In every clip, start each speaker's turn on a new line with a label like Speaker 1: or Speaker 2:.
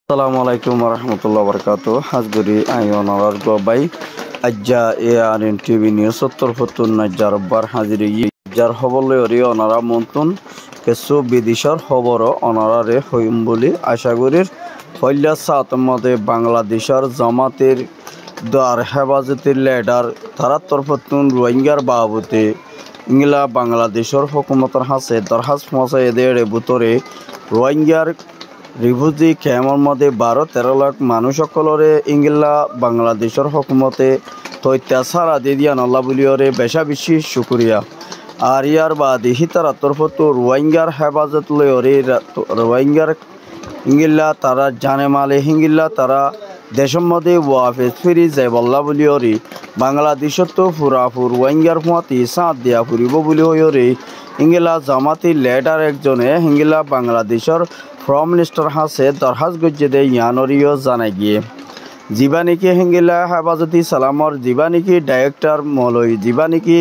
Speaker 1: আসসালামু আলাইকুম রহমতুল্লাহ বরকাত হাজগুরি আইনার গবাই আজ্জা এ আর এন টিভি নিউজ উত্তর ফতুন নাজ্জার বার হাজিরি যার খবর অরি অনারা মন্তুন কিছু বিদেশর খবর অনারারে হইম বলে আশা করি ফল্লা সাতমদে বাংলাদেশের জামাতের দার হেফাজতের লিডার তারা তরফতুন রোহিঙ্গার বাবতে ইংলা বাংলাদেশের হুকুমতের হাসে দরখাস্ত পৌঁছায় দেড় বুতরে রোহিঙ্গার রিফিউজি ক্যাম্পের মধ্যে 12-13 লাখ মানুষ সকলরে ইংলা বাংলাদেশের হুকুমতে অত্যাচার আদি দিয়া নল্লা বুলিয়রে বেশা বেশি শুক্রিয়া আর ইয়ার বাদে হিতার তরফত রোহিঙ্গার হেফাজত লয়রে রোহিঙ্গার ইংলা তারা জানে মালে হিঙ্গিল্লা তারা দেশের মধ্যে ওয়াফেজ ফিরি যায় বল্লা বুলিয়রে বাংলাদেশত তো ফুরাফুর রোহিঙ্গার ফুয়াতি সাঁত দিয়া ফুরিব বুলি হইরে ইংলা জামাতি লেডার একজনে হিঙ্গিলা বাংলাদেশের ফ্রম মিনিস্টার হাসে দরখাস্ত গজ্জে দে ইয়ানরিও জানাই গিয়ে জীবানিকি হিঙ্গিলা হেফাজতি সালামর জীবানিকি ডাইরেক্টর মৌলই জীবানিকি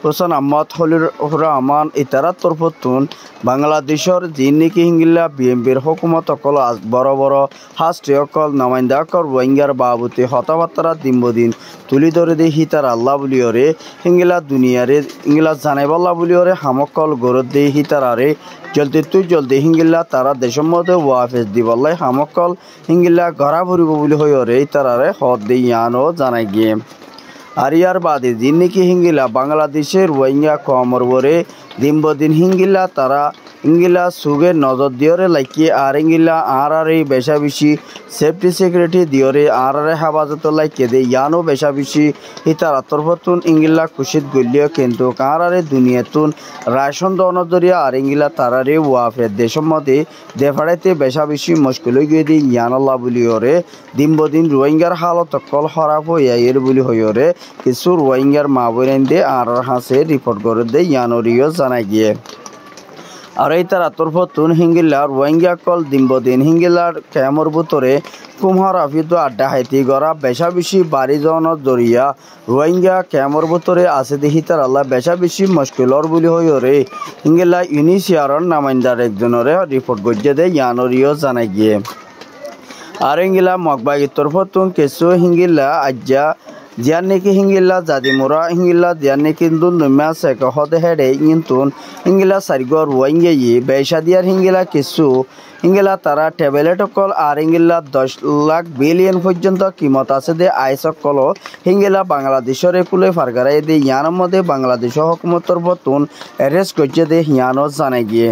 Speaker 1: হোসেন আহমদ হলির রহমান ইতারার তরফতুন বাংলাদেশের জিনিকি হিঙ্গিলা বিএমপির হুকুমত অকল বড় বড় হাস্টে অকল নামাইন্দা অকল রোহিঙ্গার বাবুতে হতাবার্তারা দিনবদিন তুলি ধরে দে হিতার আল্লাহ বুলিওরে হিঙ্গিলা দুনিয়ারে ইংলা জানাইবাল্লা বুলিওরে হামকল গরত দে হিতারারে জলদি হিঙ্গিলা তারা দেশের মধ্যে ওয়াফেজ দিবল্লাই হামকল হিঙ্গিলা ঘরা ভরিব বুলি হইরে তারারে হদ দে ইয়ানও জানাই গিয়ে আর ইয়ার বাদে দিন নাকি হিঙ্গিলা বাংলাদেশের রোহিঙ্গা কমর বরে দিনবদিন হিঙ্গিলা তারা ইঙ্গিলা সুগে নজর দিয়রে লাইকি আর ইঙ্গিলা আর এই বেশা বেশি সেফটি সিকিউরিটি দিয়রে আর হেফাজত লাইকে দে ইয়ানো বেশা বেশি হিতার তরফতুন ইঙ্গিলা খুশিত গলিও কিন্তু আর দুনিয়াতুন রায়সন দনদরিয়া আর ইঙ্গিলা তারারে ওয়াফে দেশের মধ্যে দেফাড়াইতে বেশা বেশি মুশকিল হয়ে গিয়ে দিই ইয়ানল্লাহ বুলিওরে দিনবদিন রোহিঙ্গার হালত কল খারাপ হইয়া এর বুলি হইরে কিছু রোহিঙ্গার মা বোন দে আর হাসে রিপোর্ট করে দে ইয়ানরিও জানাই গিয়ে আর এই তার তরফতুন হিঙ্গিলার রোহিঙ্গা কল দিনবদিন হিঙ্গিলার ক্যামর বুতরে কুমহার আফিদ আড্ডা হাইতি গড়া বেশা বেশি বাড়ি যাওয়ানোর জরিয়া রোহিঙ্গা ক্যামর বুতরে আছে দেখি তার আল্লাহ বেশা বেশি মুশকিলর বুলি হইরে হিঙ্গিলা ইউনিসিয়ারর নামাইন্দার একজনরে রিপোর্ট গজ্জে দে ইয়ানরিও জানাই গিয়ে আর হিঙ্গিলা মগবাগির তরফতুন কিছু হিঙ্গিলা আজ্জা জিয়ার নাকি হিঙ্গিলা জাদি মোরা হিঙ্গিলা জিয়ার নাকি দুমা সেক হদে হেডে ইন্তুন হিঙ্গিলা সারিগর রোহিঙ্গা বেশা দিয়ার হিঙ্গিলা কিছু হিঙ্গিলা তারা ট্যাবলেট কল আর হিঙ্গিলা 10 লাখ বিলিয়ন পর্যন্ত কিমত আছে দে আইস কল হিঙ্গিলা বাংলাদেশের কুলে ফারগারাই দে ইয়ানোর মধ্যে বাংলাদেশ হুকুমতর বতুন অ্যারেস্ট করছে দে ইয়ানো জানাই গিয়ে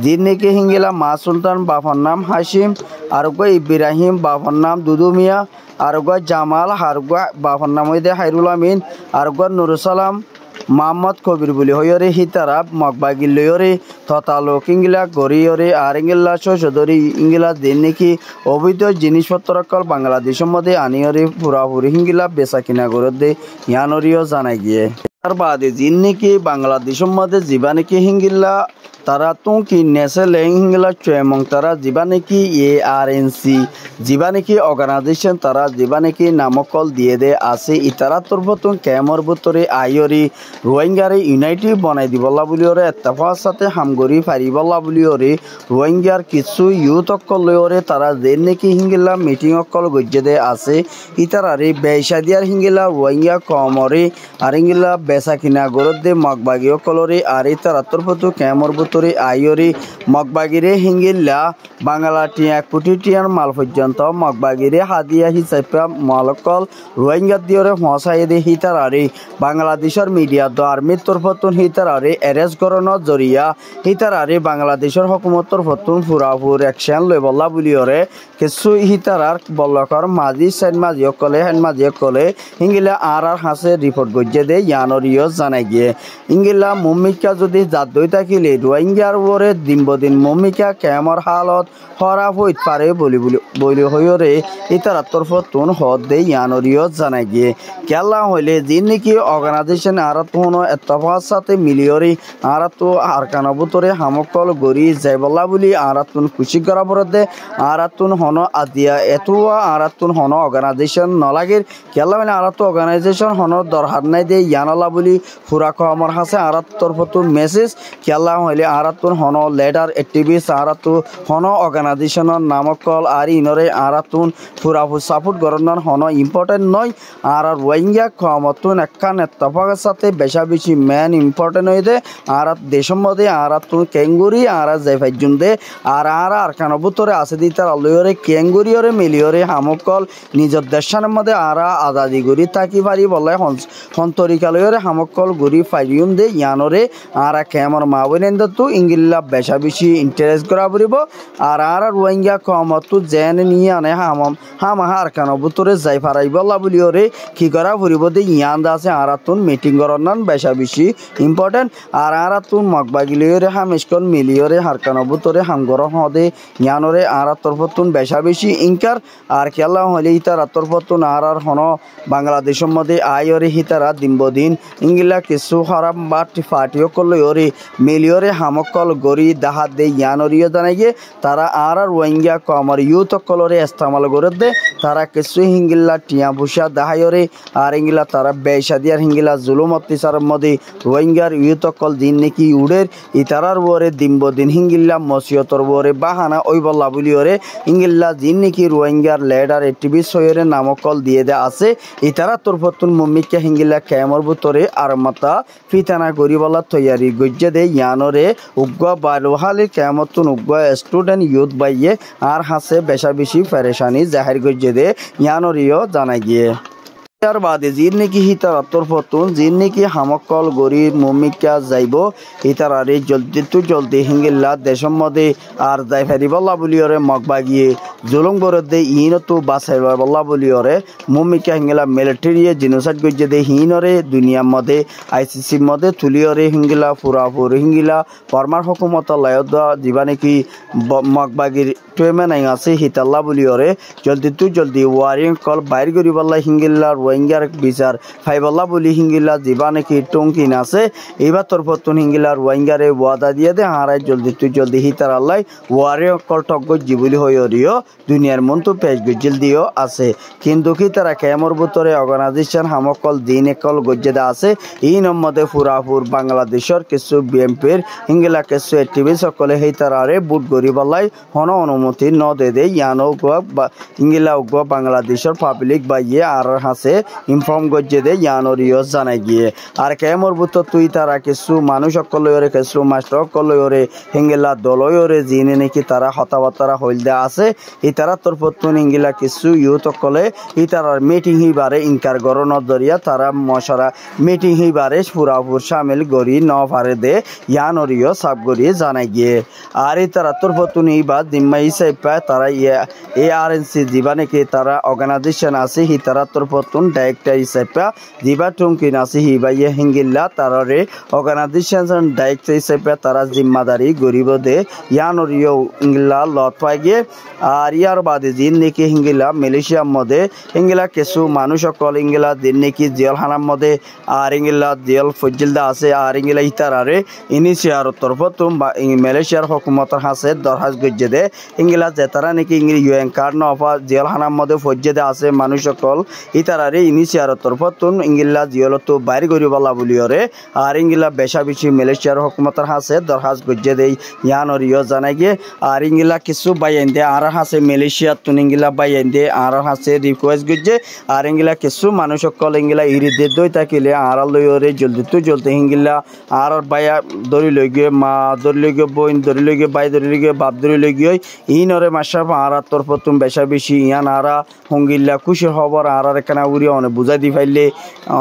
Speaker 1: দিন নাকি হিঙ্গিলা মা সুলতান বাফার নাম হাসিম আর ইব্রাহিম বাফার নাম দুদু মিয়া আর জামাল আর বাফার নাম হইদে হাইরুল আমিন আর নুরুসালাম মোহাম্মদ কবির বলি হইরে হিতারা মগবাগি লইরে তথা লোক ইংলা গড়িয়রে আর ইংলা শোষধরি ইংলা দিন নাকি অবৈধ জিনিসপত্র কল বাংলাদেশের মধ্যে আনিয়রে পুরাপুরি হিঙ্গিলা বেচা কিনা করে দে ইয়ানরিও জানাই গিয়ে তার বাদে জিন নাকি বাংলাদেশের মধ্যে জীবা নাকি হিঙ্গিলা তারা তো কি নেসেলে হিঙ্গিলা চুয়েমং তারা জীবা নাকি ARNC জীবা নাকি অর্গানাইজেশন তারা জীবা নাকি নামকল দিয়ে দে আছে ইতারা তরফতুন ক্যামর বুতরে আইয়রি রোহিঙ্গারে ইউনাইটেড বনাই দিবল্লা বুলিওরে এত্তাফার সাথে হামগরি ফারিবল্লা বুলিওরে রোহিঙ্গার কিছু ইউথ অকল লয়রে তারা যে নাকি হিঙ্গিলা মিটিং অকল গজ্জে দে আছে ইতারারে বেশা দিয়ার হিঙ্গিলা রোহিঙ্গা কমরে আর হিঙ্গিলা বেচা কিনা গরত দে মগবাগি অকলরে আর ইতারা তরফতু ক্যামর বুতরে আইয়রি মগবাগিরে হিঙ্গিলা বাংলা 1 কোটি টিয়ার মাল পর্যন্ত মগবাগিরে হাদিয়া হিসাবে মালকল রোহিঙ্গা দিয়রে পৌঁছাই দে হিতারারে বাংলাদেশের মিডিয়া আর্মির তরফতুন হিতারারে অ্যারেস্ট করানোর জরিয়া হিতারারে বাংলাদেশের হুকুমতর ফতুন পুরাপুর অ্যাকশন লই বল্লা বুলিওরে কিছু হিতারার বল্লকর মাঝি সাইড মাঝি অকলে হেন মাঝি অকলে হিঙ্গিলা আর হাসে রিপোর্ট গজ্জে দে ইয়ানরিও জানাই গিয়ে ইঙ্গিলা মুমিকা যদি জাদই থাকিলে রোহিঙ্গার ওরে দিনবদিন মুমিকা ক্যামর হালত খারাপ হইতে পারে বলি হইরে ইতার তরফতুন হদ দে ইয়ানরিও জানাই গিয়ে কেলা হইলে যে নাকি অর্গানাইজেশন আর তো এতফার সাথে মিলিয়রি আর তো আর কানবুতরে হামকল গড়ি যাইবল্লা বুলি আর তুন খুশি করা পড়তে আর তুন হন আদিয়া এতুয়া আর তুন হন অর্গানাইজেশন নলাগের কেলা মানে আর তো অর্গানাইজেশন হন দরহার নাই দে ইয়ানলা বুলি ফুরা কমর হাসে আর তরফতুন মেসেজ কেলা হইলে আরাতুন হন লেডার অ্যাক্টিভিস্ট আরাতু হন অর্গানাইজেশনের নামকল আর ইনরে আরাতুন ফুরাফু সাপোর্ট গরনার হন ইম্পর্টেন্ট নয় আর রোহিঙ্গা কমতুন একখান এত্তফাকের সাথে বেশি মেন ইম্পর্টেন্ট হইতে আর দেশের মধ্যে আরাতুন কেঙ্গুরি আর জেফাইজুন দে আর আরকানবুতরে আছে দি তার আলয়রে কেঙ্গুরিয়রে মিলিয়রে হামকল নিজের দেশের মধ্যে আর আজাদি গুরি থাকি পারি বলে হন্তরিকালয়রে হামকল গুরি ফাইরিউন দে ইয়ানরে আর কেমর মাবনেন্দু ইংলিলা বেশি ইন্টারেস্ট করা পড়ব আর রোহিঙ্গা কমতু জেন নিয়ে আনে হামাহা আরকানবুতরে যাই ফারাইব বলিওরে কি করা পড়ব দে ইয়ান আছে আরাতুন মিটিং করনান বেশি ইম্পর্টেন্ট আর আরাতুন মগবাগিলিয়রে হামেশকল মিলিয়রে হারকানবুতরে হামগর হদে ইয়ানরে আর তরফতুন বেশি ইনকার আর খেলা হলে ইতার তরফতুন আর হন বাংলাদেশের মধ্যে আয়রে হিতারা দিনবদিন ইংলা কিছু খারাপ বাট ফাটিও করলে ওরে মিলিয়রে হামকল গড়ি দাহাত দে ইয়ানরিও জানাইয়ে তারা আর রোহিঙ্গা কমর ইউথ কলরে ইস্তেমাল করে দে তারা কিছু হিঙ্গিল্লা টিয়া ভুষা দাহায়রে আর ইংলা তারা বেশা দিয়ার হিঙ্গিলা জুলুম অত্যাচারের মধ্যে রোহিঙ্গার ইউথ কল দিন নাকি উড়ের ইতারার ওরে দিনবদিন হিঙ্গিল্লা মসিয়তর ওরে বাহানা ওই বল্লা বলি ওরে ইংলা দিন নাকি রোহিঙ্গার লেডার অ্যাক্টিভিস্ট হয়ে নামকল দিয়ে দে আছে ইতারা তরফতুন মুমিকা হিঙ্গিলা ক্যামর ভিতরে আর মাতা ফিতানা গরিবলা তৈয়ারি গজ্জে দে ইয়ানরে উগ্র বালুহালি ক্যামতুন উগ্র স্টুডেন্ট ইউথ বাইয়ে আর হাসে বেশি পেরেশানি জাহির গজ্জে দে ইয়ানরিও জানা গিয়ে তার বাদে জিন নাকি হিতার তরফতুন জিন নাকি হামকল গরিব মুমিকা যাইব হিতার আরে জলদি হিঙ্গিল্লা দেশের মধ্যে আর যাই ফেরিবল্লা বলিওরে মগবাগিয়ে জুলুম করে দে ইনতো বাসাই বল্লা বলিওরে মুমিকা হিঙ্গিলা মিলিটারিয়ে জিনোসাইড গজ্জে দে হিনরে দুনিয়ার মধ্যে আইসিসির মধ্যে তুলিওরে হিঙ্গিলা ফুরাফুর হিঙ্গিলা পরমার হুকুমত লায়দ দিবা নাকি মগবাগির টুয়েমেন আছে হিতাল্লা বলিওরে জলদি ওয়ারিং কল বাইর করিবল্লা হিঙ্গিল্লা রোহিঙ্গার বিচার ফাইবল্লা বলি হিঙ্গিলা দিবা নাকি টঙ্কিন আছে এইবার তরফতুন হিঙ্গিলা রোহিঙ্গারে ওয়াদা দিয়ে দে হারাই জলদি হিতার আল্লাহ ওয়ারে কল টক গজ্জি বলি হইরিও দুনিয়ার মন তো পেশ গজ্জিল দিও আছে কিন্তু কি তারা কেমর ভিতরে অর্গানাইজেশন হামকল দিন একল গজ্জেদা আছে এই নম্মদে ফুরাফুর বাংলাদেশের কিছু বিএমপির হিঙ্গিলা কিছু অ্যাক্টিভিস্ট সকলে হিতারারে বুট গরিবাল্লাই হন অনুমতি ন দে ইয়ানো হিঙ্গিলা উগ্র বাংলাদেশের পাবলিক বাইয়ে আর হাসে ইনফর্ম গজ্জে দে ইয়ানরিও জানাই গিয়ে আর কেমর ভিতর তুই তারা কিছু মানুষ সকলরে কিছু মাস্টার সকলরে হিঙ্গিলা দলয়রে জিনে নাকি তারা হতাবার্তা হইল আছে ইতারা তরফতুন ইঙ্গিলা কিছু ইউথ সকলে ইতারার মিটিং হিবারে ইনকার গরণর দরিয়া তারা মশারা মিটিং হিবারে পুরাপুর সামিল গড়ি ন পারে দে ইয়ানরিও সাব গড়িয়ে জানাই গিয়ে আর ইতারা তরফতুন ইবা জিম্মা হিসাব পায় তারা ARNC দিবা নাকি তারা অর্গানাইজেশন আছে হিতারা তরফতুন ডাইরেক্টর হিসাবে দিবা টুমকিন আছে হিবাইয়ে হিঙ্গিল্লা তারারে অর্গানাইজেশন ডাইরেক্টর হিসাবে তারা জিম্মাদারি গরিব দে ইয়ানরিও ইংলা লত পাই গিয়ে আর ইয়ার বাদে দিন নাকি হিঙ্গিলা মালয়েশিয়ার মধ্যে হিঙ্গিলা কিছু মানুষ সকল ইংলা দিন নাকি জেলখানার মধ্যে আর ইংলা জেল ফজিলদা আছে আর ইংলা ইতারারে ইনিশিয়ার তরফতুন মালয়েশিয়ার হুকুমতের হাসে দরখাস্ত গজ্জে দে ইংলা যে তারা নাকি ইংলি ইউএন কার্ড নফা জেলখানার মধ্যে ফজিদে আছে মানুষ সকল ইতারারে ইনিশিয়ার তরফতুন ইংলা জিয়লত বাইর করিবলা বলিওরে আর ইংলা বেশি মালয়েশিয়ার হুকুমতের হাসে দরখাস্ত গজ্জে দেই ইয়ানরিও জানাই গিয়ে আর ইংলা কিছু বাইন দে আর হাসে মালয়েশিয়ার তুন ইংলা বাইন দে আর হাসে রিকোয়েস্ট গজ্জে আর ইংলা কিছু মানুষ সকল ইংলা ইরিদে দই থাকিলে আর লইরে জলদি হিঙ্গিলা আর বাইয়া দরি লই গিয়ে মা দরি লই গিয়ে বইন দরি লই গিয়ে বাই দরি লই গিয়ে বাপ দরি লই গিয়ে ইনরে মাসা আর তরফতুন বেশি ইয়ান আর হঙ্গিল্লা খুশির খবর আর এখানে উড়ি অনেক বুঝাই দি ফাইলে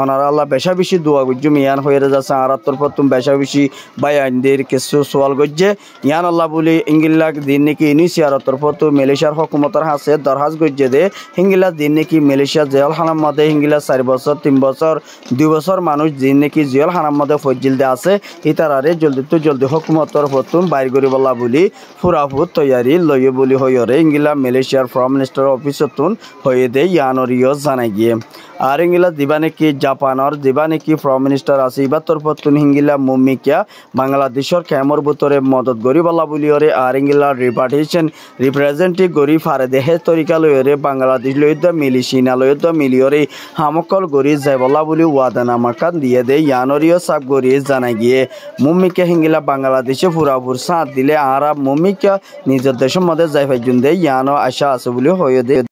Speaker 1: ওনার আল্লাহ বেশি দোয়া গজ্জুম ইয়ান হয়ে যাচ্ছে আর তরফতুন বেশি বাইনদের কিছু সোয়াল গজ্জে ইয়ান আল্লাহ বলি ইংগিল্লা দিন নাকি ইনিশিয়ার তরফতুন মালয়েশিয়ার হুকুমতের হাসে দরখাস্ত গজ্জে দে হিঙ্গিলা দিন নাকি মালয়েশিয়া জেলখানার মধ্যে হিঙ্গিলা 4 বছর 3 বছর 2 বছর মানুষ দিন নাকি জেলখানার মধ্যে ফজিল দে আছে ইতারারে জলদি হুকুমত তরফতুন বাইর করিবলা বলি ফুরাফুর তৈয়ারি লইয়ে বলি হইরে ইংগিলা মালয়েশিয়ার ফরেন মিনিস্টার অফিসতুন হয়ে দে ইয়ানরিও জানাই গিয়ে আর ইংলা দিবানে কি জাপানর দিবানে কি প্রাইম মিনিস্টার আছে ইবাতর পতুন হিঙ্গিলা মুম্মিকিয়া বাংলাদেশর কেমর বুতরে মদত গরিবালা বলিওরে আর ইংলা রিপার্টিশন রিপ্রেজেন্টেটিভ গরি ফারে দেহে তরিকা লয়রে বাংলাদেশ লয়দ মিলিশিনা লয়দ মিলিওরে হামকল গরি যাইবলা বলি ওয়াদানামাকান দিয়ে দে ইয়ানরিও সাব গরি জানাই গিয়ে মুম্মিকিয়া হিঙ্গিলা বাংলাদেশে পুরাপুর সাথ দিলে আর মুম্মিকিয়া নিজের দেশের মধ্যে যাই ফাইজুন দে ইয়ানো আশা আছে বলে হয়ে দে